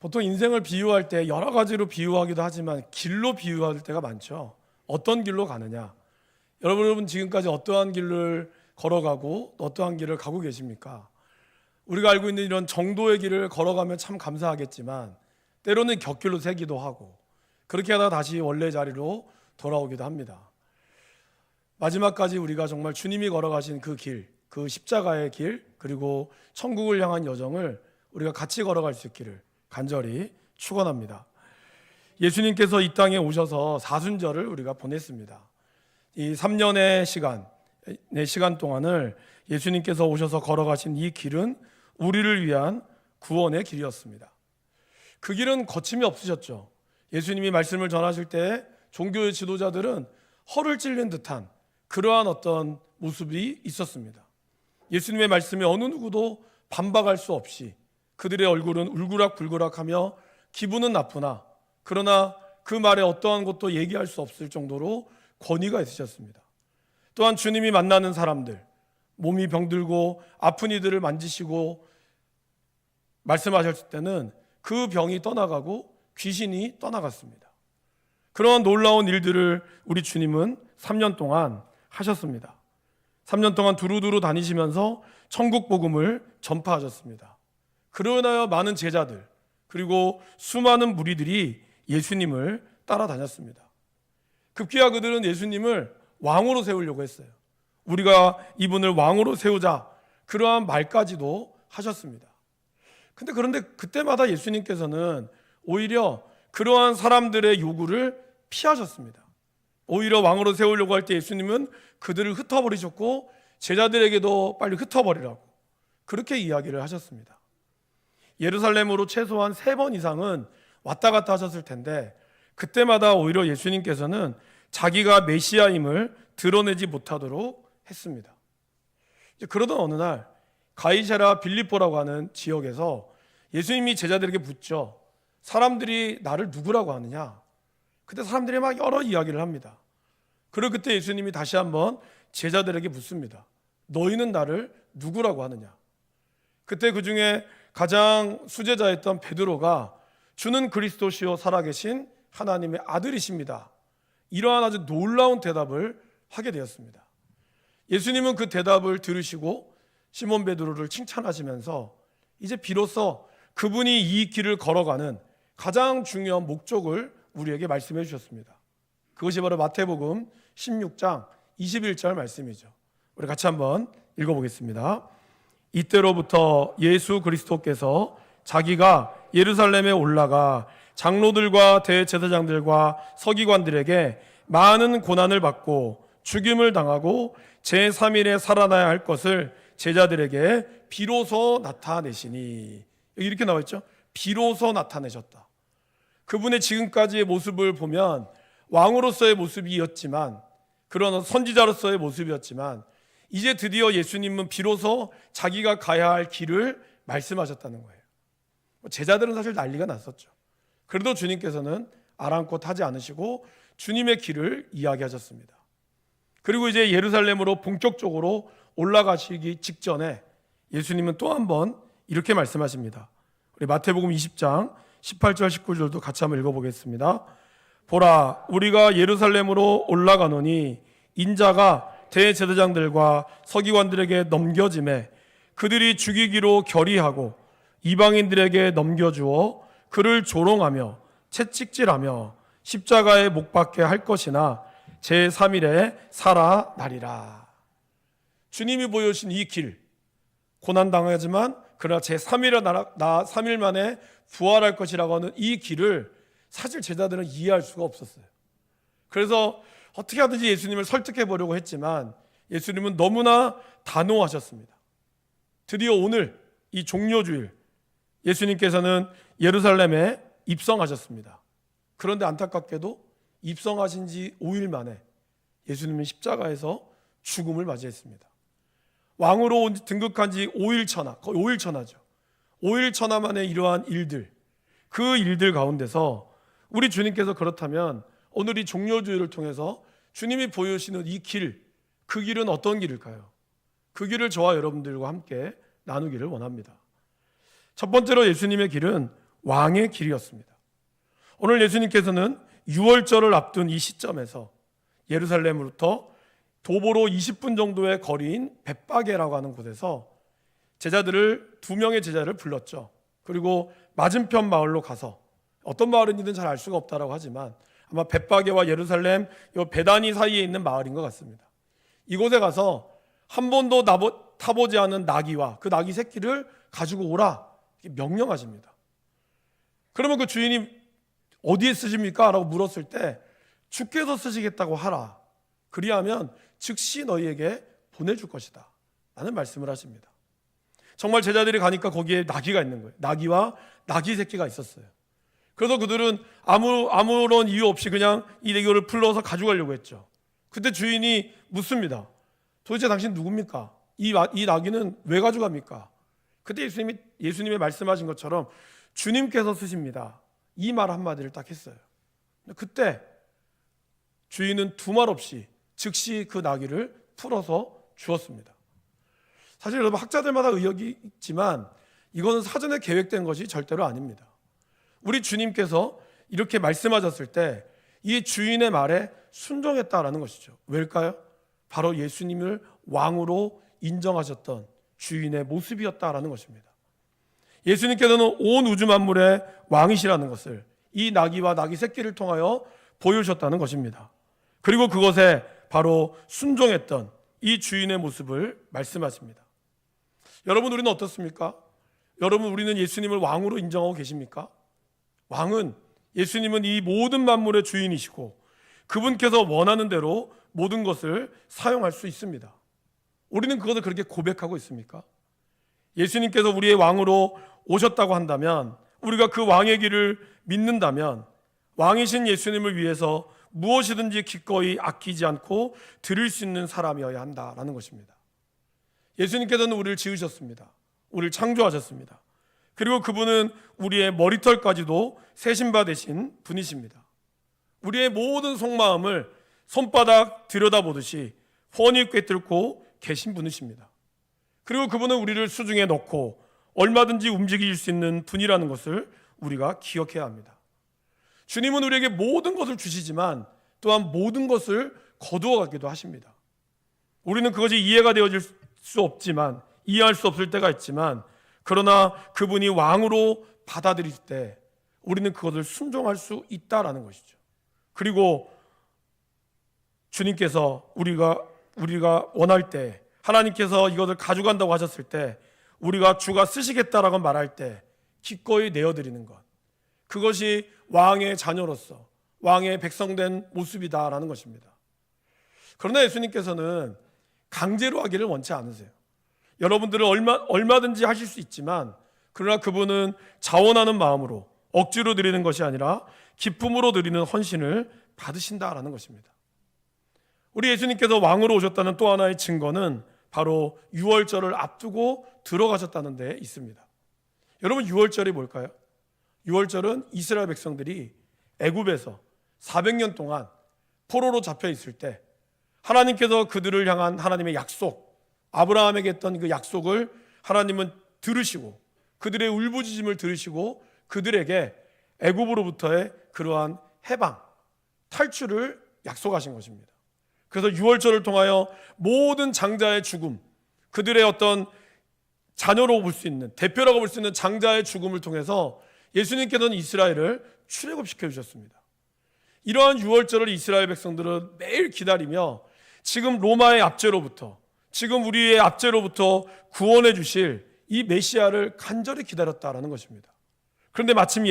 보통 인생을 비유할 때 여러 가지로 비유하기도 하지만 길로 비유할 때가 많죠. 어떤 길로 가느냐? 여러분 지금까지 어떠한 길을 걸어가고 어떠한 길을 가고 계십니까? 우리가 알고 있는 이런 정도의 길을 걸어가면 참 감사하겠지만 때로는 곁길로 새기도 하고 그렇게 하다 다시 원래 자리로 돌아오기도 합니다. 마지막까지 우리가 정말 주님이 걸어가신 그 길, 그 십자가의 길, 그리고 천국을 향한 여정을 우리가 같이 걸어갈 수 있기를 간절히 축원합니다. 예수님께서 이 땅에 오셔서 사순절을 우리가 보냈습니다. 이 3년의 시간 동안을 예수님께서 오셔서 걸어가신 이 길은 우리를 위한 구원의 길이었습니다. 그 길은 거침이 없으셨죠. 예수님이 말씀을 전하실 때 종교의 지도자들은 허를 찔린 듯한 그러한 어떤 모습이 있었습니다. 예수님의 말씀에 어느 누구도 반박할 수 없이 그들의 얼굴은 울그락불그락하며 기분은 나쁘나 그러나 그 말에 어떠한 것도 얘기할 수 없을 정도로 권위가 있으셨습니다. 또한 주님이 만나는 사람들, 몸이 병들고 아픈 이들을 만지시고 말씀하셨을 때는 그 병이 떠나가고 귀신이 떠나갔습니다. 그러한 놀라운 일들을 우리 주님은 3년 동안 하셨습니다. 3년 동안 두루두루 다니시면서 천국 복음을 전파하셨습니다. 그러나요 많은 제자들 그리고 수많은 무리들이 예수님을 따라다녔습니다. 급기야 그들은 예수님을 왕으로 세우려고 했어요. 우리가 이분을 왕으로 세우자 그러한 말까지도 하셨습니다. 그런데 그때마다 예수님께서는 오히려 그러한 사람들의 요구를 피하셨습니다. 오히려 왕으로 세우려고 할 때 예수님은 그들을 흩어버리셨고 제자들에게도 빨리 흩어버리라고 그렇게 이야기를 하셨습니다. 예루살렘으로 최소한 3번 이상은 왔다 갔다 하셨을 텐데 그때마다 오히려 예수님께서는 자기가 메시아임을 드러내지 못하도록 했습니다. 그러던 어느 날 가이사랴 빌립보라고 하는 지역에서 예수님이 제자들에게 묻죠. 사람들이 나를 누구라고 하느냐? 그때 사람들이 막 여러 이야기를 합니다. 그리고 그때 예수님이 다시 한번 제자들에게 묻습니다. 너희는 나를 누구라고 하느냐? 그때 그 중에 가장 수제자였던 베드로가 주는 그리스도시요 살아계신 하나님의 아들이십니다. 이러한 아주 놀라운 대답을 하게 되었습니다. 예수님은 그 대답을 들으시고 시몬 베드로를 칭찬하시면서 이제 비로소 그분이 이 길을 걸어가는 가장 중요한 목적을 우리에게 말씀해 주셨습니다. 그것이 바로 마태복음 16장 21절 말씀이죠. 우리 같이 한번 읽어보겠습니다. 이때로부터 예수 그리스도께서 자기가 예루살렘에 올라가 장로들과 대제사장들과 서기관들에게 많은 고난을 받고 죽임을 당하고 제3일에 살아나야 할 것을 제자들에게 비로소 나타내시니 이렇게 나와 있죠. 비로소 나타내셨다. 그분의 지금까지의 모습을 보면 왕으로서의 모습이었지만 그런 선지자로서의 모습이었지만 이제 드디어 예수님은 비로소 자기가 가야 할 길을 말씀하셨다는 거예요. 제자들은 사실 난리가 났었죠. 그래도 주님께서는 아랑곳 하지 않으시고 주님의 길을 이야기하셨습니다. 그리고 이제 예루살렘으로 본격적으로 올라가시기 직전에 예수님은 또 한 번 이렇게 말씀하십니다. 우리 마태복음 20장 18절 19절도 같이 한번 읽어보겠습니다. 보라, 우리가 예루살렘으로 올라가노니 인자가 대제사장들과 서기관들에게 넘겨짐에 그들이 죽이기로 결의하고 이방인들에게 넘겨주어 그를 조롱하며 채찍질하며 십자가에 못 박게 할 것이나 제3일에 살아나리라. 주님이 보여주신 이 길, 고난당하지만 그러나 제3일에 3일 만에 부활할 것이라고 하는 이 길을 사실 제자들은 이해할 수가 없었어요. 그래서 어떻게 하든지 예수님을 설득해 보려고 했지만 예수님은 너무나 단호하셨습니다. 드디어 오늘 이 종료주일 예수님께서는 예루살렘에 입성하셨습니다. 그런데 안타깝게도 입성하신 지 5일 만에 예수님은 십자가에서 죽음을 맞이했습니다. 왕으로 등극한 지 5일 천하, 거의 5일 천하죠. 5일 천하 만에 이러한 일들, 그 일들 가운데서 우리 주님께서 그렇다면 오늘 이 종료주일을 통해서 주님이 보여주시는 이 길, 그 길은 어떤 길일까요? 그 길을 저와 여러분들과 함께 나누기를 원합니다. 첫 번째로 예수님의 길은 왕의 길이었습니다. 오늘 예수님께서는 유월절을 앞둔 이 시점에서 예루살렘으로부터 도보로 20분 정도의 거리인 벳바게라고 하는 곳에서 제자들을, 2명의 제자를 불렀죠. 그리고 맞은편 마을로 가서, 어떤 마을인지는 잘 알 수가 없다라고 하지만 아마 벳바게와 예루살렘 이 베다니 사이에 있는 마을인 것 같습니다. 이곳에 가서 한 번도 타보지 않은 나귀와 그 나귀 새끼를 가지고 오라, 명령하십니다. 그러면 그 주인이 어디에 쓰십니까? 라고 물었을 때 주께서 쓰시겠다고 하라. 그리하면 즉시 너희에게 보내줄 것이다 라는 말씀을 하십니다. 정말 제자들이 가니까 거기에 나귀가 있는 거예요. 나귀와 나귀 새끼가 있었어요. 그래서 그들은 아무런 이유 없이 그냥 이 나귀를 풀러서 가져가려고 했죠. 그때 주인이 묻습니다. 도대체 당신 누굽니까? 이 나귀는 왜 가져갑니까? 그때 예수님이 말씀하신 것처럼 주님께서 쓰십니다. 이 말 한마디를 딱 했어요. 그때 주인은 두말 없이 즉시 그 나귀를 풀어서 주었습니다. 사실 여러분, 학자들마다 의혹이 있지만 이거는 사전에 계획된 것이 절대로 아닙니다. 우리 주님께서 이렇게 말씀하셨을 때 이 주인의 말에 순종했다라는 것이죠. 왜일까요? 바로 예수님을 왕으로 인정하셨던 주인의 모습이었다라는 것입니다. 예수님께서는 온 우주 만물의 왕이시라는 것을 이 나귀와 나귀 새끼를 통하여 보여주셨다는 것입니다. 그리고 그것에 바로 순종했던 이 주인의 모습을 말씀하십니다. 여러분, 우리는 어떻습니까? 여러분, 우리는 예수님을 왕으로 인정하고 계십니까? 왕은, 예수님은 이 모든 만물의 주인이시고 그분께서 원하는 대로 모든 것을 사용할 수 있습니다. 우리는 그것을 그렇게 고백하고 있습니까? 예수님께서 우리의 왕으로 오셨다고 한다면, 우리가 그 왕의 길을 믿는다면 왕이신 예수님을 위해서 무엇이든지 기꺼이 아끼지 않고 드릴 수 있는 사람이어야 한다라는 것입니다. 예수님께서는 우리를 지으셨습니다. 우리를 창조하셨습니다. 그리고 그분은 우리의 머리털까지도 세신 바 되신 분이십니다. 우리의 모든 속마음을 손바닥 들여다보듯이 훤히 꿰뚫고 계신 분이십니다. 그리고 그분은 우리를 수중에 넣고 얼마든지 움직일 수 있는 분이라는 것을 우리가 기억해야 합니다. 주님은 우리에게 모든 것을 주시지만 또한 모든 것을 거두어 가기도 하십니다. 우리는 그것이 이해가 되어질 수 없지만, 이해할 수 없을 때가 있지만, 그러나 그분이 왕으로 받아들일 때 우리는 그것을 순종할 수 있다라는 것이죠. 그리고 주님께서 우리가 원할 때, 하나님께서 이것을 가져간다고 하셨을 때, 우리가 주가 쓰시겠다라고 말할 때 기꺼이 내어드리는 것, 그것이 왕의 자녀로서 왕의 백성된 모습이다라는 것입니다. 그러나 예수님께서는 강제로 하기를 원치 않으세요. 여러분들은 얼마든지 하실 수 있지만, 그러나 그분은 자원하는 마음으로, 억지로 드리는 것이 아니라 기쁨으로 드리는 헌신을 받으신다라는 것입니다. 우리 예수님께서 왕으로 오셨다는 또 하나의 증거는 바로 유월절을 앞두고 들어가셨다는 데 있습니다. 여러분, 유월절이 뭘까요? 유월절은 이스라엘 백성들이 애굽에서 400년 동안 포로로 잡혀 있을 때 하나님께서 그들을 향한 하나님의 약속, 아브라함에게 했던 그 약속을 하나님은 들으시고, 그들의 울부짖음을 들으시고 그들에게 애굽으로부터의 그러한 해방, 탈출을 약속하신 것입니다. 그래서 유월절을 통하여 모든 장자의 죽음, 그들의 어떤 자녀로 볼 수 있는, 대표라고 볼 수 있는 장자의 죽음을 통해서 예수님께서는 이스라엘을 출애굽시켜 주셨습니다. 이러한 유월절을 이스라엘 백성들은 매일 기다리며 지금 로마의 압제로부터, 지금 우리의 압제로부터 구원해 주실 이 메시아를 간절히 기다렸다라는 것입니다. 그런데 마침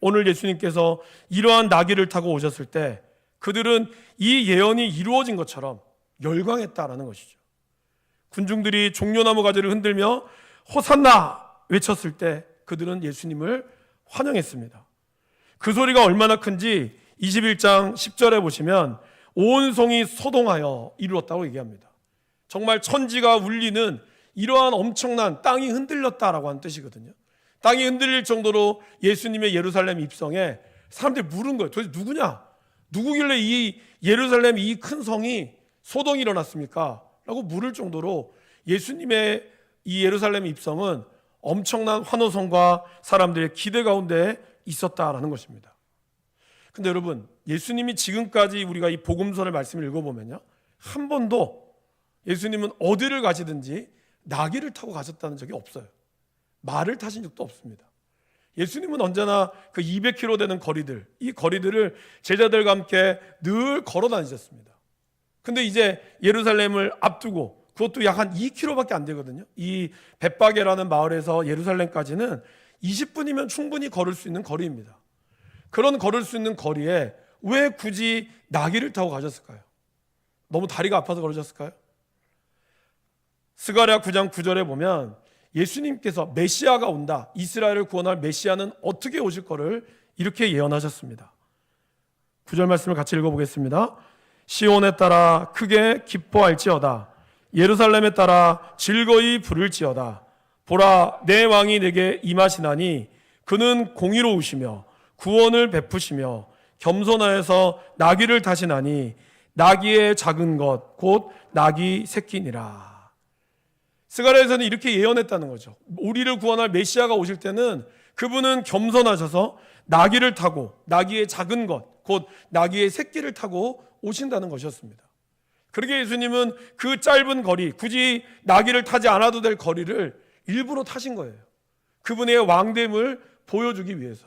오늘 예수님께서 이러한 나귀를 타고 오셨을 때 그들은 이 예언이 이루어진 것처럼 열광했다라는 것이죠. 군중들이 종려나무 가지를 흔들며 호산나 외쳤을 때 그들은 예수님을 환영했습니다. 그 소리가 얼마나 큰지 21장 10절에 보시면 온 성이 소동하여 이루었다고 얘기합니다. 정말 천지가 울리는 이러한 엄청난, 땅이 흔들렸다라고 하는 뜻이거든요. 땅이 흔들릴 정도로 예수님의 예루살렘 입성에 사람들이 물은 거예요. 도대체 누구냐? 누구길래 이 예루살렘 이 큰 성이 소동이 일어났습니까? 라고 물을 정도로 예수님의 이 예루살렘 입성은 엄청난 환호성과 사람들의 기대 가운데 있었다라는 것입니다. 근데 여러분, 예수님이 지금까지 우리가 이 복음서를 말씀을 읽어보면요, 한 번도 예수님은 어디를 가시든지 나귀를 타고 가셨다는 적이 없어요. 말을 타신 적도 없습니다. 예수님은 언제나 그 200km 되는 거리들, 이 거리들을 제자들과 함께 늘 걸어 다니셨습니다. 근데 이제 예루살렘을 앞두고, 그것도 약 한 2km밖에 안 되거든요. 이 벳바게라는 마을에서 예루살렘까지는 20분이면 충분히 걸을 수 있는 거리입니다. 그런 걸을 수 있는 거리에 왜 굳이 나귀를 타고 가셨을까요? 너무 다리가 아파서 걸으셨을까요? 스가랴 9장 9절에 보면 예수님께서 메시아가 온다, 이스라엘을 구원할 메시아는 어떻게 오실 거를 이렇게 예언하셨습니다. 9절 말씀을 같이 읽어보겠습니다. 시온에 따라 크게 기뻐할지어다, 예루살렘에 따라 즐거이 부를지어다. 보라, 내 왕이 내게 임하시나니 그는 공의로우시며 구원을 베푸시며 겸손하여서 나귀를 타시나니 나귀의 작은 것 곧 나귀 새끼니라. 스가랴에서는 이렇게 예언했다는 거죠. 우리를 구원할 메시아가 오실 때는 그분은 겸손하셔서 나귀를 타고 나귀의 작은 것 곧 나귀의 새끼를 타고 오신다는 것이었습니다. 그러게 예수님은 그 짧은 거리, 굳이 나귀를 타지 않아도 될 거리를 일부러 타신 거예요. 그분의 왕됨을 보여주기 위해서.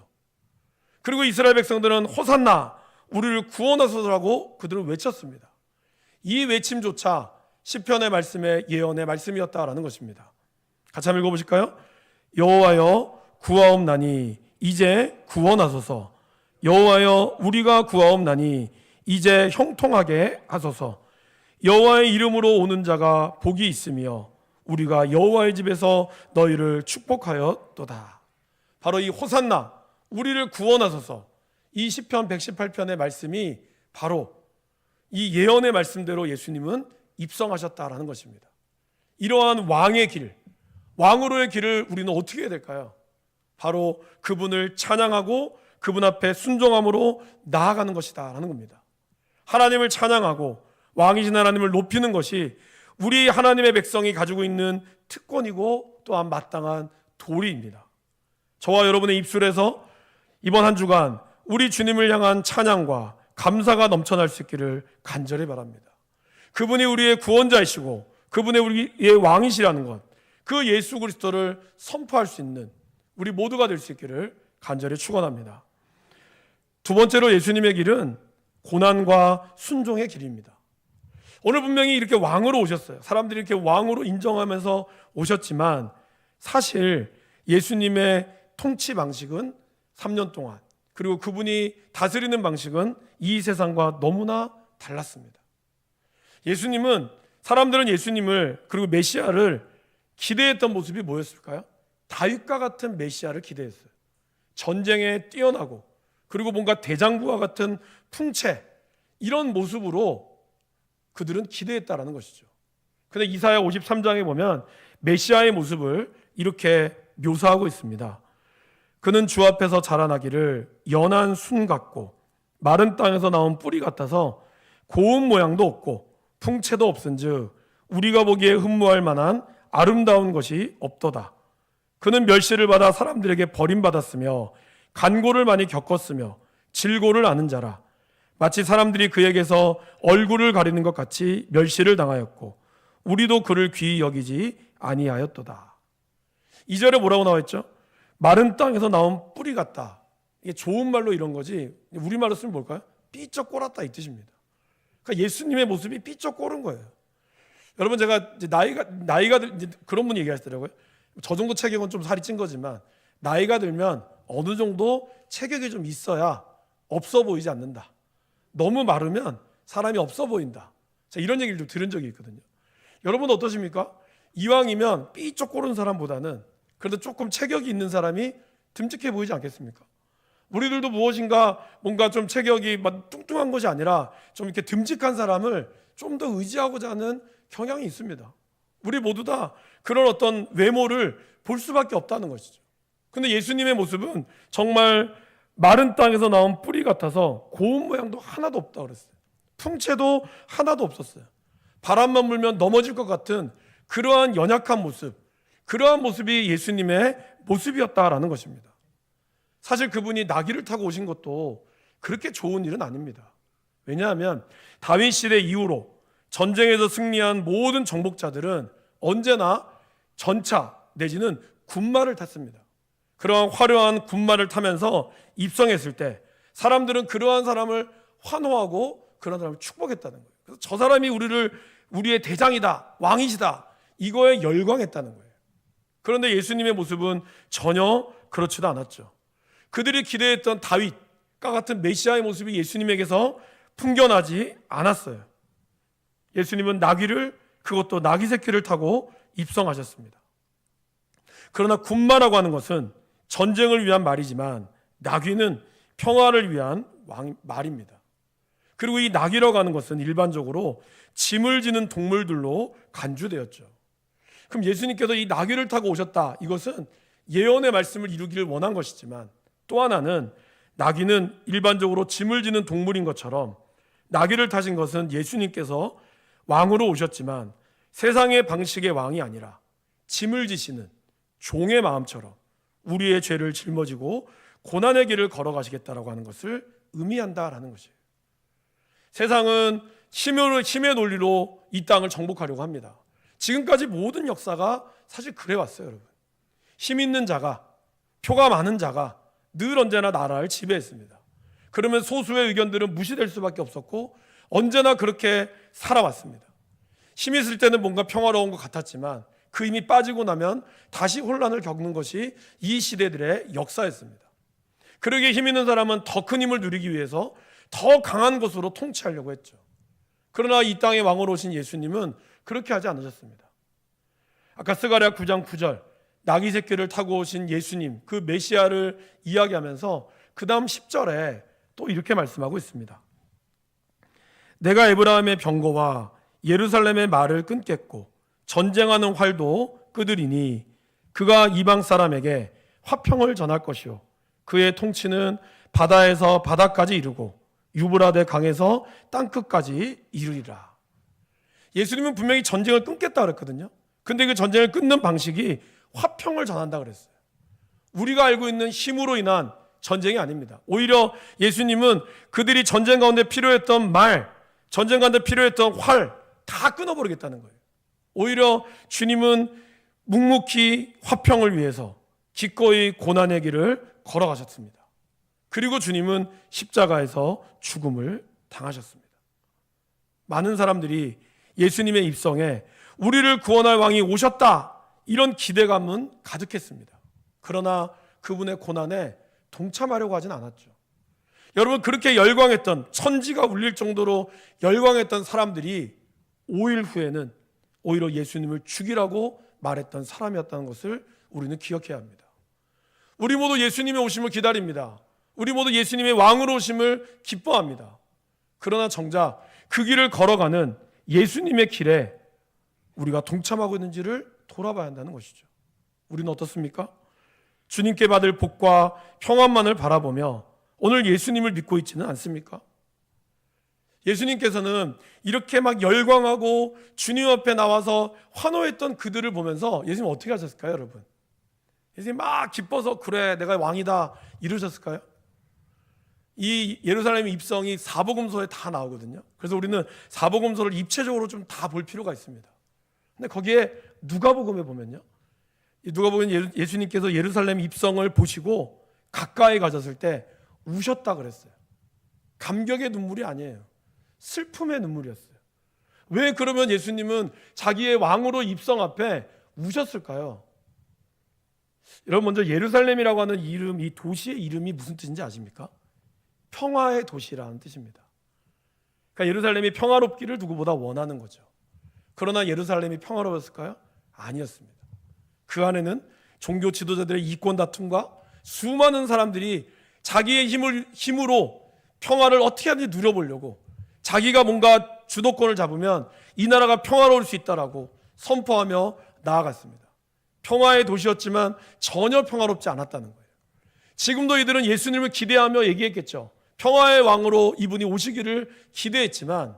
그리고 이스라엘 백성들은 호산나, 우리를 구원하소서라고 그들을 외쳤습니다. 이 외침조차 시편의 말씀의 예언의 말씀이었다라는 것입니다. 같이 한번 읽어보실까요? 여호와여 구하옵나니 이제 구원하소서. 여호와여 우리가 구하옵나니 이제 형통하게 하소서. 여호와의 이름으로 오는 자가 복이 있으며 우리가 여호와의 집에서 너희를 축복하였도다. 바로 이 호산나, 우리를 구원하소서, 이 시편 118편의 말씀이 바로 이 예언의 말씀대로 예수님은 입성하셨다라는 것입니다. 이러한 왕의 길, 왕으로의 길을 우리는 어떻게 해야 될까요? 바로 그분을 찬양하고 그분 앞에 순종함으로 나아가는 것이다 라는 겁니다. 하나님을 찬양하고 왕이신 하나님을 높이는 것이 우리 하나님의 백성이 가지고 있는 특권이고 또한 마땅한 도리입니다. 저와 여러분의 입술에서 이번 한 주간 우리 주님을 향한 찬양과 감사가 넘쳐날 수 있기를 간절히 바랍니다. 그분이 우리의 구원자이시고 그분이 우리의 왕이시라는 것, 그 예수 그리스도를 선포할 수 있는 우리 모두가 될 수 있기를 간절히 축원합니다. 두 번째로 예수님의 길은 고난과 순종의 길입니다. 오늘 분명히 이렇게 왕으로 오셨어요. 사람들이 이렇게 왕으로 인정하면서 오셨지만 사실 예수님의 통치 방식은 3년 동안, 그리고 그분이 다스리는 방식은 이 세상과 너무나 달랐습니다. 사람들은 예수님을, 그리고 메시아를 기대했던 모습이 뭐였을까요? 다윗과 같은 메시아를 기대했어요. 전쟁에 뛰어나고 그리고 뭔가 대장부와 같은 풍채, 이런 모습으로 그들은 기대했다라는 것이죠. 근데 이사야 53장에 보면 메시아의 모습을 이렇게 묘사하고 있습니다. 그는 주 앞에서 자라나기를 연한 순 같고 마른 땅에서 나온 뿌리 같아서 고운 모양도 없고 풍채도 없은즉 우리가 보기에 흠모할 만한 아름다운 것이 없도다. 그는 멸시를 받아 사람들에게 버림받았으며 간고를 많이 겪었으며 질고를 아는 자라. 마치 사람들이 그에게서 얼굴을 가리는 것 같이 멸시를 당하였고 우리도 그를 귀히 여기지 아니하였도다. 2절에 뭐라고 나와 있죠? 마른 땅에서 나온 뿌리 같다. 이게 좋은 말로 이런 거지, 우리말로 쓰면 뭘까요? 삐쩍 꼴았다 이 뜻입니다. 그러니까 예수님의 모습이 삐쩍 꼴은 거예요. 여러분, 제가 이제 나이가 이제 그런 분이 얘기하시더라고요. 저 정도 체격은 좀 살이 찐 거지만 나이가 들면 어느 정도 체격이 좀 있어야 없어 보이지 않는다. 너무 마르면 사람이 없어 보인다. 제가 이런 얘기를 좀 들은 적이 있거든요. 여러분 어떠십니까? 이왕이면 삐쩍 꼴은 사람보다는 그래도 조금 체격이 있는 사람이 듬직해 보이지 않겠습니까? 우리들도 무엇인가 뭔가 좀 체격이 막 뚱뚱한 것이 아니라 좀 이렇게 듬직한 사람을 좀 더 의지하고자 하는 경향이 있습니다. 우리 모두 다 그런 어떤 외모를 볼 수밖에 없다는 것이죠. 근데 예수님의 모습은 정말 마른 땅에서 나온 뿌리 같아서 고운 모양도 하나도 없다 그랬어요. 풍채도 하나도 없었어요. 바람만 불면 넘어질 것 같은 그러한 연약한 모습, 그러한 모습이 예수님의 모습이었다라는 것입니다. 사실 그분이 나귀를 타고 오신 것도 그렇게 좋은 일은 아닙니다. 왜냐하면 다윗 시대 이후로 전쟁에서 승리한 모든 정복자들은 언제나 전차 내지는 군마를 탔습니다. 그러한 화려한 군마를 타면서 입성했을 때 사람들은 그러한 사람을 환호하고 그런 사람을 축복했다는 거예요. 그래서 저 사람이 우리의 대장이다, 왕이시다, 이거에 열광했다는 거예요. 그런데 예수님의 모습은 전혀 그렇지도 않았죠. 그들이 기대했던 다윗과 같은 메시아의 모습이 예수님에게서 풍겨나지 않았어요. 예수님은 그것도 나귀 새끼를 타고 입성하셨습니다. 그러나 군마라고 하는 것은 전쟁을 위한 말이지만 나귀는 평화를 위한 말입니다. 그리고 이 나귀라고 하는 것은 일반적으로 짐을 지는 동물들로 간주되었죠. 그럼 예수님께서 이 나귀를 타고 오셨다, 이것은 예언의 말씀을 이루기를 원한 것이지만, 또 하나는 나귀는 일반적으로 짐을 지는 동물인 것처럼 나귀를 타신 것은 예수님께서 왕으로 오셨지만 세상의 방식의 왕이 아니라 짐을 지시는 종의 마음처럼 우리의 죄를 짊어지고 고난의 길을 걸어가시겠다라고 하는 것을 의미한다라는 것이에요. 세상은 힘의 논리로 이 땅을 정복하려고 합니다. 지금까지 모든 역사가 사실 그래 왔어요, 여러분. 힘 있는 자가, 표가 많은 자가 늘 언제나 나라를 지배했습니다. 그러면 소수의 의견들은 무시될 수밖에 없었고 언제나 그렇게 살아왔습니다. 힘이 있을 때는 뭔가 평화로운 것 같았지만 그 힘이 빠지고 나면 다시 혼란을 겪는 것이 이 시대들의 역사였습니다. 그러기에 힘 있는 사람은 더 큰 힘을 누리기 위해서 더 강한 것으로 통치하려고 했죠. 그러나 이 땅의 왕으로 오신 예수님은 그렇게 하지 않으셨습니다. 아까 스가랴 9장 9절 나귀 새끼를 타고 오신 예수님, 그 메시아를 이야기하면서 그 다음 10절에 또 이렇게 말씀하고 있습니다. 내가 에브라임의 병거와 예루살렘의 말을 끊겠고 전쟁하는 활도 끄드리니 그가 이방 사람에게 화평을 전할 것이요 그의 통치는 바다에서 바다까지 이르고 유브라데 강에서 땅끝까지 이르리라. 예수님은 분명히 전쟁을 끊겠다 그랬거든요. 근데 그 전쟁을 끊는 방식이 화평을 전한다 그랬어요. 우리가 알고 있는 힘으로 인한 전쟁이 아닙니다. 오히려 예수님은 그들이 전쟁 가운데 필요했던 말, 전쟁 가운데 필요했던 활 다 끊어버리겠다는 거예요. 오히려 주님은 묵묵히 화평을 위해서 기꺼이 고난의 길을 걸어가셨습니다. 그리고 주님은 십자가에서 죽음을 당하셨습니다. 많은 사람들이 예수님의 입성에 우리를 구원할 왕이 오셨다, 이런 기대감은 가득했습니다. 그러나 그분의 고난에 동참하려고 하진 않았죠. 여러분, 그렇게 열광했던, 천지가 울릴 정도로 열광했던 사람들이 5일 후에는 오히려 예수님을 죽이라고 말했던 사람이었다는 것을 우리는 기억해야 합니다. 우리 모두 예수님의 오심을 기다립니다. 우리 모두 예수님의 왕으로 오심을 기뻐합니다. 그러나 정작 그 길을 걸어가는 예수님의 길에 우리가 동참하고 있는지를 돌아봐야 한다는 것이죠. 우리는 어떻습니까? 주님께 받을 복과 평안만을 바라보며 오늘 예수님을 믿고 있지는 않습니까? 예수님께서는 이렇게 막 열광하고 주님 앞에 나와서 환호했던 그들을 보면서 예수님 어떻게 하셨을까요, 여러분? 예수님 막 기뻐서 그래 내가 왕이다 이러셨을까요? 이 예루살렘 입성이 사복음서에 다 나오거든요. 그래서 우리는 사복음서를 입체적으로 좀 다 볼 필요가 있습니다. 근데 거기에 누가복음에 보면요, 누가복음 예수님께서 예루살렘 입성을 보시고 가까이 가셨을 때 우셨다 그랬어요. 감격의 눈물이 아니에요. 슬픔의 눈물이었어요. 왜 그러면 예수님은 자기의 왕으로 입성 앞에 우셨을까요? 여러분, 먼저 예루살렘이라고 하는 이름, 이 도시의 이름이 무슨 뜻인지 아십니까? 평화의 도시라는 뜻입니다. 그러니까 예루살렘이 평화롭기를 누구보다 원하는 거죠. 그러나 예루살렘이 평화로웠을까요? 아니었습니다. 그 안에는 종교 지도자들의 이권 다툼과 수많은 사람들이 자기의 힘으로 평화를 어떻게 하든지 누려보려고, 자기가 뭔가 주도권을 잡으면 이 나라가 평화로울 수 있다라고 선포하며 나아갔습니다. 평화의 도시였지만 전혀 평화롭지 않았다는 거예요. 지금도 이들은 예수님을 기대하며 얘기했겠죠. 평화의 왕으로 이분이 오시기를 기대했지만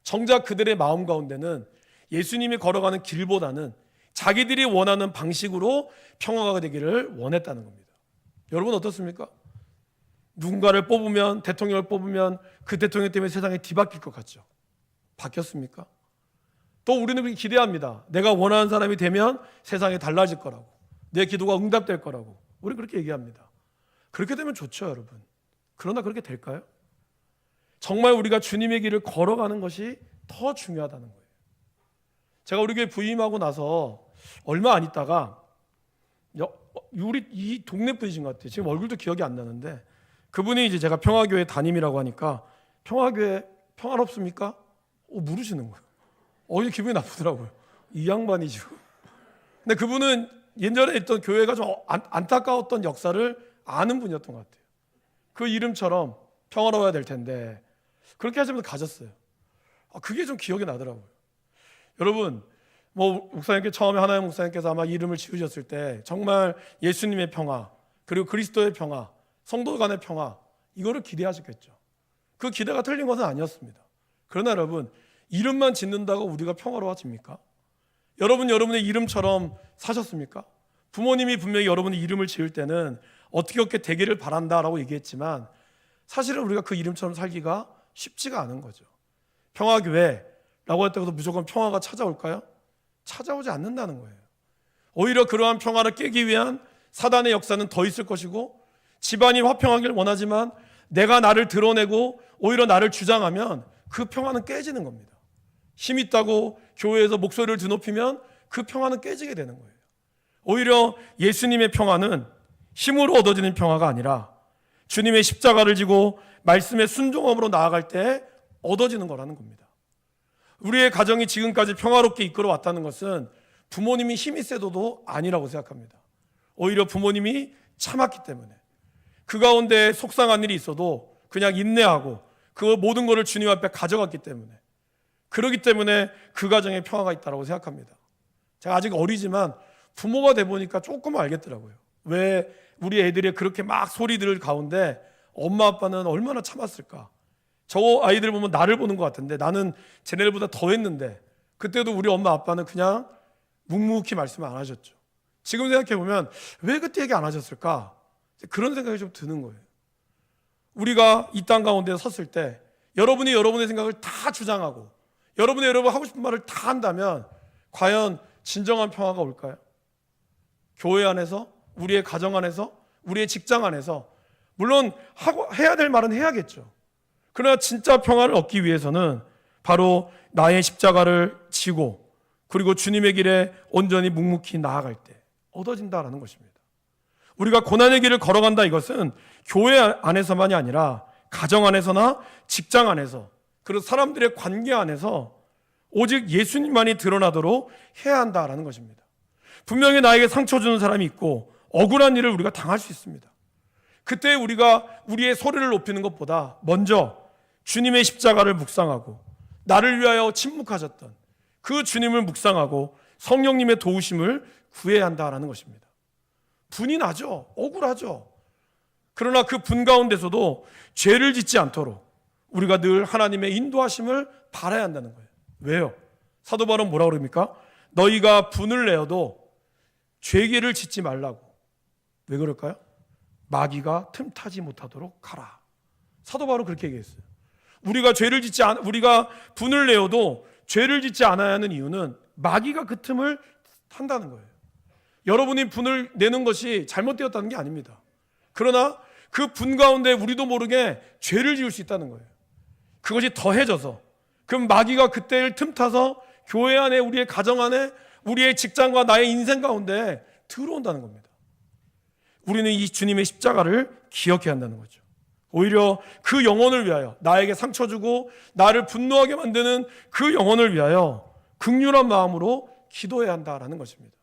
정작 그들의 마음 가운데는 예수님이 걸어가는 길보다는 자기들이 원하는 방식으로 평화가 되기를 원했다는 겁니다. 여러분 어떻습니까? 누군가를 뽑으면, 대통령을 뽑으면 그 대통령 때문에 세상이 뒤바뀔 것 같죠. 바뀌었습니까? 또 우리는 그렇게 기대합니다. 내가 원하는 사람이 되면 세상이 달라질 거라고, 내 기도가 응답될 거라고 우리 그렇게 얘기합니다. 그렇게 되면 좋죠, 여러분. 그러나 그렇게 될까요? 정말 우리가 주님의 길을 걸어가는 것이 더 중요하다는 거예요. 제가 우리 교회 부임하고 나서 얼마 안 있다가 우리 이 동네 분이신 것 같아요. 지금 얼굴도 기억이 안 나는데 그분이 이제 제가 평화교회 담임이라고 하니까 평화교회 평화롭습니까? 물으시는 거예요. 이제 기분이 나쁘더라고요. 이 양반이 지금. 근데 그분은 예전에 있던 교회가 좀 안타까웠던 역사를 아는 분이었던 것 같아요. 그 이름처럼 평화로워야 될 텐데 그렇게 하시면서 가졌어요. 그게 좀 기억이 나더라고요. 여러분, 목사님께 처음에 하나님 목사님께서 아마 이름을 지으셨을 때 정말 예수님의 평화, 그리고 그리스도의 평화, 성도 간의 평화, 이거를 기대하셨겠죠. 그 기대가 틀린 것은 아니었습니다. 그러나 여러분, 이름만 짓는다고 우리가 평화로워집니까? 여러분의 이름처럼 사셨습니까? 부모님이 분명히 여러분의 이름을 지을 때는 어떻게 되기를 바란다라고 얘기했지만 사실은 우리가 그 이름처럼 살기가 쉽지가 않은 거죠. 평화교회라고 했다고 해서 무조건 평화가 찾아올까요? 찾아오지 않는다는 거예요. 오히려 그러한 평화를 깨기 위한 사단의 역사는 더 있을 것이고, 집안이 화평하길 원하지만 내가 나를 드러내고 오히려 나를 주장하면 그 평화는 깨지는 겁니다. 힘 있다고 교회에서 목소리를 드높이면 그 평화는 깨지게 되는 거예요. 오히려 예수님의 평화는 힘으로 얻어지는 평화가 아니라 주님의 십자가를 지고 말씀의 순종함으로 나아갈 때 얻어지는 거라는 겁니다. 우리의 가정이 지금까지 평화롭게 이끌어왔다는 것은 부모님이 힘이 세도도 아니라고 생각합니다. 오히려 부모님이 참았기 때문에, 그 가운데 속상한 일이 있어도 그냥 인내하고 그 모든 것을 주님 앞에 가져갔기 때문에, 그렇기 때문에 그 가정에 평화가 있다고 생각합니다. 제가 아직 어리지만 부모가 돼 보니까 조금 알겠더라고요. 왜 우리 애들이 그렇게 막 소리들 가운데 엄마 아빠는 얼마나 참았을까. 저 아이들 보면 나를 보는 것 같은데 나는 쟤네들보다 더 했는데 그때도 우리 엄마 아빠는 그냥 묵묵히 말씀을 안 하셨죠. 지금 생각해 보면 왜 그때 얘기 안 하셨을까? 그런 생각이 좀 드는 거예요. 우리가 이 땅 가운데 섰을 때 여러분이 여러분의 생각을 다 주장하고 여러분 하고 싶은 말을 다 한다면 과연 진정한 평화가 올까요? 교회 안에서, 우리의 가정 안에서, 우리의 직장 안에서 물론 해야 될 말은 해야겠죠. 그러나 진짜 평화를 얻기 위해서는 바로 나의 십자가를 지고 그리고 주님의 길에 온전히 묵묵히 나아갈 때 얻어진다라는 것입니다. 우리가 고난의 길을 걸어간다, 이것은 교회 안에서만이 아니라 가정 안에서나 직장 안에서, 그리고 사람들의 관계 안에서 오직 예수님만이 드러나도록 해야 한다라는 것입니다. 분명히 나에게 상처 주는 사람이 있고 억울한 일을 우리가 당할 수 있습니다. 그때 우리가 우리의 소리를 높이는 것보다 먼저 주님의 십자가를 묵상하고 나를 위하여 침묵하셨던 그 주님을 묵상하고 성령님의 도우심을 구해야 한다라는 것입니다. 분이 나죠. 억울하죠. 그러나 그 분 가운데서도 죄를 짓지 않도록 우리가 늘 하나님의 인도하심을 바라야 한다는 거예요. 왜요? 사도 바울은 뭐라고 그럽니까? 너희가 분을 내어도 죄를 짓지 말라고. 왜 그럴까요? 마귀가 틈타지 못하도록 하라. 사도 바울은 그렇게 얘기했어요. 우리가 분을 내어도 죄를 짓지 않아야 하는 이유는 마귀가 그 틈을 탄다는 거예요. 여러분이 분을 내는 것이 잘못되었다는 게 아닙니다. 그러나 그 분 가운데 우리도 모르게 죄를 지을 수 있다는 거예요. 그것이 더해져서, 그럼 마귀가 그때를 틈타서 교회 안에, 우리의 가정 안에, 우리의 직장과 나의 인생 가운데 들어온다는 겁니다. 우리는 이 주님의 십자가를 기억해야 한다는 거죠. 오히려 그 영혼을 위하여, 나에게 상처 주고 나를 분노하게 만드는 그 영혼을 위하여 긍휼한 마음으로 기도해야 한다라는 것입니다.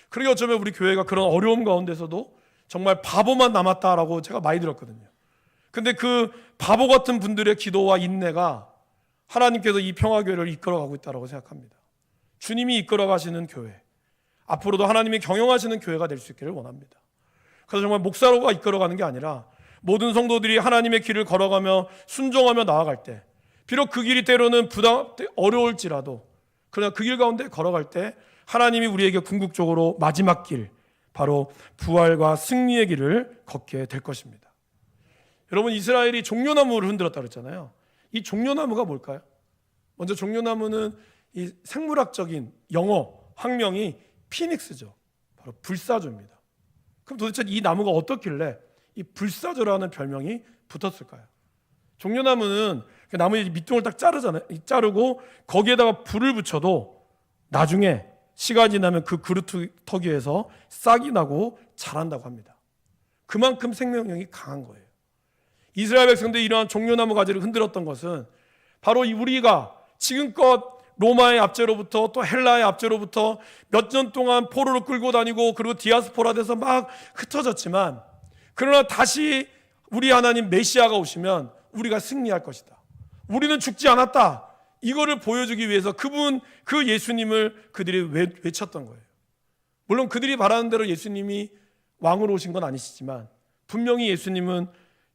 그러게 어쩌면 우리 교회가 그런 어려움 가운데서도 정말 바보만 남았다라고 제가 많이 들었거든요. 근데 그 바보 같은 분들의 기도와 인내가 하나님께서 이 평화교회를 이끌어가고 있다고 생각합니다. 주님이 이끌어가시는 교회, 앞으로도 하나님이 경영하시는 교회가 될 수 있기를 원합니다. 그래서 정말 목사로가 이끌어가는 게 아니라 모든 성도들이 하나님의 길을 걸어가며 순종하며 나아갈 때, 비록 그 길이 때로는 어려울지라도 그러나 그 길 가운데 걸어갈 때 하나님이 우리에게 궁극적으로 마지막 길, 바로 부활과 승리의 길을 걷게 될 것입니다. 여러분, 이스라엘이 종려나무를 흔들었다고 했잖아요. 이 종려나무가 뭘까요? 먼저 종려나무는 이 생물학적인 영어 학명이 피닉스죠. 바로 불사조입니다. 그럼 도대체 이 나무가 어떻길래 이 불사조라는 별명이 붙었을까요? 종려나무는 그 나무의 밑둥을 딱 자르잖아요. 자르고 거기에다가 불을 붙여도 나중에 시간이 지나면 그 그루터기에서 싹이 나고 자란다고 합니다. 그만큼 생명력이 강한 거예요. 이스라엘 백성들이 이러한 종려나무 가지를 흔들었던 것은 바로 우리가 지금껏 로마의 압제로부터 또 헬라의 압제로부터 몇 년 동안 포로를 끌고 다니고 그리고 디아스포라 돼서 막 흩어졌지만, 그러나 다시 우리 하나님 메시아가 오시면 우리가 승리할 것이다, 우리는 죽지 않았다, 이거를 보여주기 위해서 그 예수님을 그들이 외쳤던 거예요. 물론 그들이 바라는 대로 예수님이 왕으로 오신 건 아니시지만 분명히 예수님은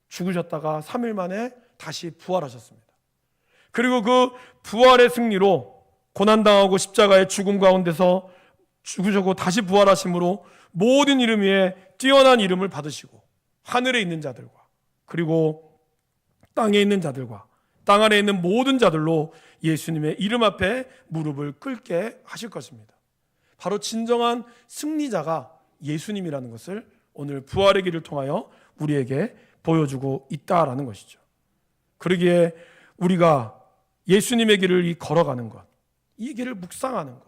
죽으셨다가 3일 만에 다시 부활하셨습니다. 그리고 그 부활의 승리로 고난당하고 십자가의 죽음 가운데서 죽으셨고 다시 부활하심으로 모든 이름 위에 뛰어난 이름을 받으시고 하늘에 있는 자들과 그리고 땅에 있는 자들과 땅 아래에 있는 모든 자들로 예수님의 이름 앞에 무릎을 꿇게 하실 것입니다. 바로 진정한 승리자가 예수님이라는 것을 오늘 부활의 길을 통하여 우리에게 보여주고 있다라는 것이죠. 그러기에 우리가 예수님의 길을 걸어가는 것, 이 길을 묵상하는 것,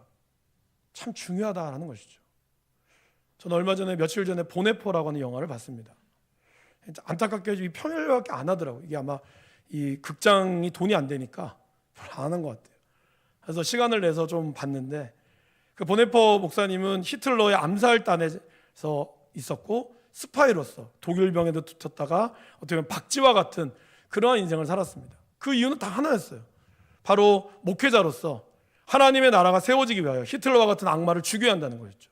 참 중요하다라는 것이죠. 저는 얼마 전에 며칠 전에 보네포라고 하는 영화를 봤습니다. 안타깝게 이 평일밖에 안 하더라고요. 이게 아마 이 극장이 돈이 안 되니까 별로 안 하는 것 같아요. 그래서 시간을 내서 좀 봤는데, 그 보네포 목사님은 히틀러의 암살단에서 있었고 스파이로서 독일병에도 붙었다가 어떻게 보면 박쥐와 같은 그러한 인생을 살았습니다. 그 이유는 다 하나였어요. 바로 목회자로서 하나님의 나라가 세워지기 위하여 히틀러와 같은 악마를 죽여야 한다는 거였죠.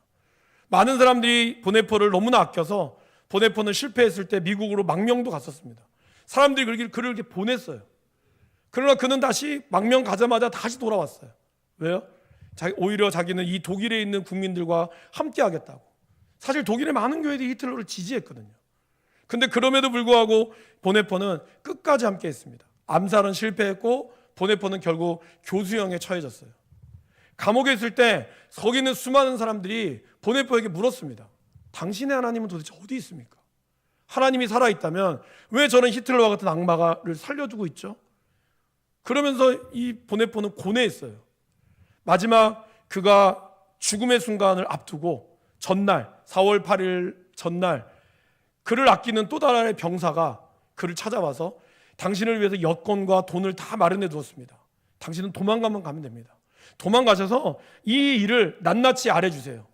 많은 사람들이 보네포를 너무나 아껴서 보네포는 실패했을 때 미국으로 망명도 갔었습니다. 사람들이 그를 이렇게 보냈어요. 그러나 그는 다시 망명 가자마자 다시 돌아왔어요. 왜요? 오히려 자기는 이 독일에 있는 국민들과 함께 하겠다고. 사실 독일의 많은 교회들이 히틀러를 지지했거든요. 근데 그럼에도 불구하고 보네포는 끝까지 함께 했습니다. 암살은 실패했고 보네포는 결국 교수형에 처해졌어요. 감옥에 있을 때 거기 있는 수많은 사람들이 보네포에게 물었습니다. 당신의 하나님은 도대체 어디 있습니까? 하나님이 살아있다면 왜 저는 히틀러와 같은 악마를 살려두고 있죠? 그러면서 이 보네포는 고뇌했어요. 마지막 그가 죽음의 순간을 앞두고 전날 4월 8일 전날 그를 아끼는 또 다른 병사가 그를 찾아와서 당신을 위해서 여권과 돈을 다 마련해 두었습니다. 당신은 도망가면 가면 됩니다. 도망가셔서 이 일을 낱낱이 알아주세요.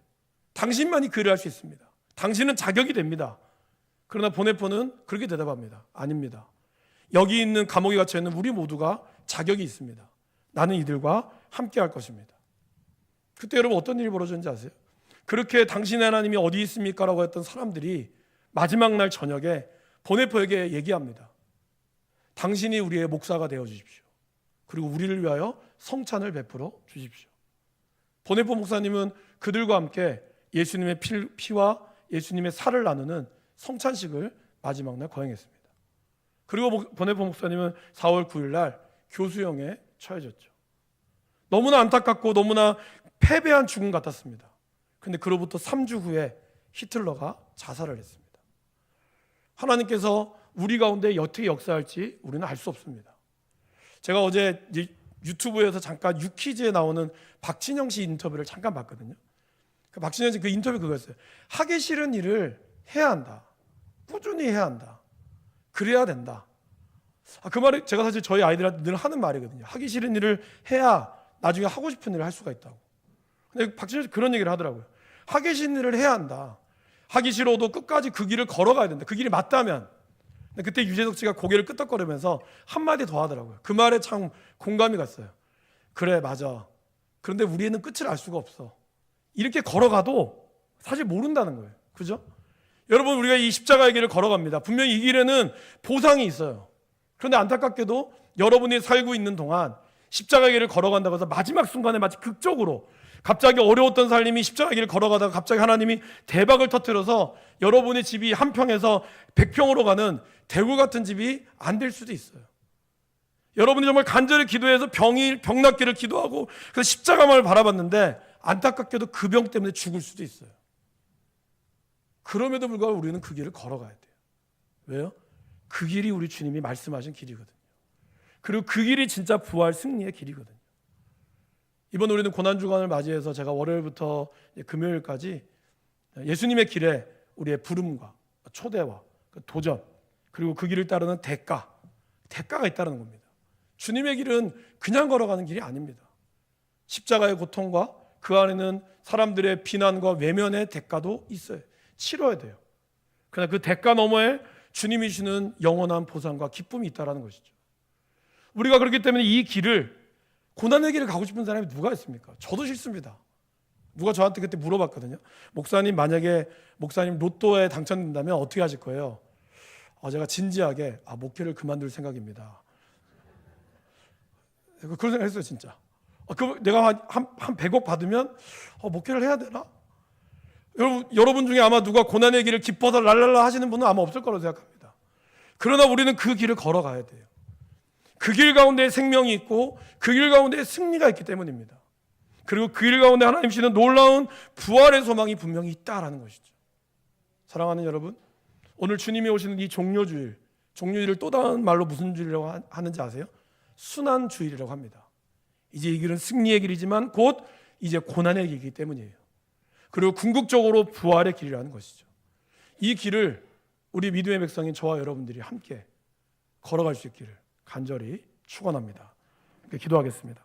당신만이 그 일을 할 수 있습니다. 당신은 자격이 됩니다. 그러나 보네포는 그렇게 대답합니다. 아닙니다. 여기 있는 감옥에 갇혀 있는 우리 모두가 자격이 있습니다. 나는 이들과 함께 할 것입니다. 그때 여러분 어떤 일이 벌어졌는지 아세요? 그렇게 당신의 하나님이 어디 있습니까? 라고 했던 사람들이 마지막 날 저녁에 보네포에게 얘기합니다. 당신이 우리의 목사가 되어 주십시오. 그리고 우리를 위하여 성찬을 베풀어 주십시오. 보네포 목사님은 그들과 함께 예수님의 피와 예수님의 살을 나누는 성찬식을 마지막 날 거행했습니다. 그리고 보네포 목사님은 4월 9일 날 교수형에 처해졌죠. 너무나 안타깝고 너무나 패배한 죽음 같았습니다. 그런데 그로부터 3주 후에 히틀러가 자살을 했습니다. 하나님께서 우리 가운데 어떻게 역사할지 우리는 알 수 없습니다. 제가 어제 유튜브에서 잠깐 유퀴즈에 나오는 박진영 씨 인터뷰를 잠깐 봤거든요. 그 박진영 씨 그 인터뷰 그거였어요. 하기 싫은 일을 해야 한다. 꾸준히 해야 한다. 그래야 된다. 그 말이 제가 사실 저희 아이들한테 늘 하는 말이거든요. 하기 싫은 일을 해야 나중에 하고 싶은 일을 할 수가 있다고. 근데 박진영 씨 그런 얘기를 하더라고요. 하기 싫은 일을 해야 한다. 하기 싫어도 끝까지 그 길을 걸어가야 된다. 그 길이 맞다면. 근데 그때 유재석 씨가 고개를 끄덕거리면서 한마디 더 하더라고요. 그 말에 참 공감이 갔어요. 그래, 맞아. 그런데 우리는 끝을 알 수가 없어. 이렇게 걸어가도 사실 모른다는 거예요. 그죠? 여러분, 우리가 이 십자가의 길을 걸어갑니다. 분명히 이 길에는 보상이 있어요. 그런데 안타깝게도 여러분이 살고 있는 동안 십자가의 길을 걸어간다고 해서 마지막 순간에 마치 극적으로 갑자기 어려웠던 삶이 십자가 길을 걸어가다가 갑자기 하나님이 대박을 터뜨려서 여러분의 집이 한 평에서 100평으로 가는 대구 같은 집이 안 될 수도 있어요. 여러분이 정말 간절히 기도해서 병 낫기를 기도하고 그 십자가만을 바라봤는데 안타깝게도 그 병 때문에 죽을 수도 있어요. 그럼에도 불구하고 우리는 그 길을 걸어가야 돼요. 왜요? 그 길이 우리 주님이 말씀하신 길이거든요. 그리고 그 길이 진짜 부활 승리의 길이거든요. 이번 우리는 고난주간을 맞이해서 제가 월요일부터 금요일까지 예수님의 길에 우리의 부름과 초대와 도전, 그리고 그 길을 따르는 대가가 있다는 겁니다. 주님의 길은 그냥 걸어가는 길이 아닙니다. 십자가의 고통과 그 안에는 사람들의 비난과 외면의 대가도 있어요. 치러야 돼요. 그러나 그 대가 너머에 주님이 주는 영원한 보상과 기쁨이 있다는 것이죠. 우리가 그렇기 때문에 이 길을, 고난의 길을 가고 싶은 사람이 누가 있습니까? 저도 싫습니다. 누가 저한테 그때 물어봤거든요. 목사님, 만약에 목사님 로또에 당첨된다면 어떻게 하실 거예요? 제가 진지하게 목회를 그만둘 생각입니다. 그런 생각 했어요, 진짜. 내가 한 100억 받으면 목회를 해야 되나? 여러분 중에 아마 누가 고난의 길을 기뻐서 랄랄라 하시는 분은 아마 없을 거라고 생각합니다. 그러나 우리는 그 길을 걸어가야 돼요. 그 길 가운데 생명이 있고 그 길 가운데 승리가 있기 때문입니다. 그리고 그 길 가운데 하나님 주시는 놀라운 부활의 소망이 분명히 있다라는 것이죠. 사랑하는 여러분, 오늘 주님이 오시는 이 종료주일을 또 다른 말로 무슨 주일이라고 하는지 아세요? 순환주일이라고 합니다. 이제 이 길은 승리의 길이지만 곧 이제 고난의 길이기 때문이에요. 그리고 궁극적으로 부활의 길이라는 것이죠. 이 길을 우리 믿음의 백성인 저와 여러분들이 함께 걸어갈 수 있기를 간절히 축원합니다. 기도하겠습니다.